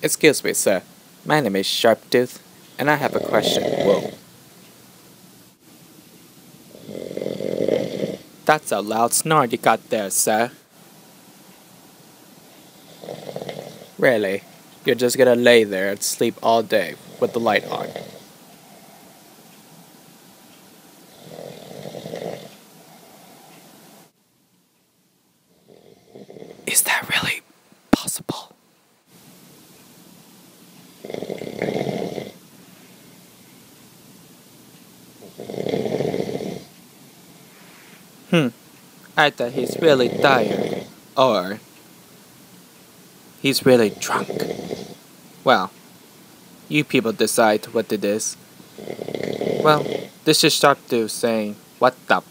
Excuse me, sir. My name is Sharptooth, and I have a question. Whoa. That's a loud snore you got there, sir. Really? You're just gonna lay there and sleep all day with the light on? Is that really possible? Either he's really tired, or he's really drunk. Well, you people decide what it is. Well, this is Sharptooth saying, what the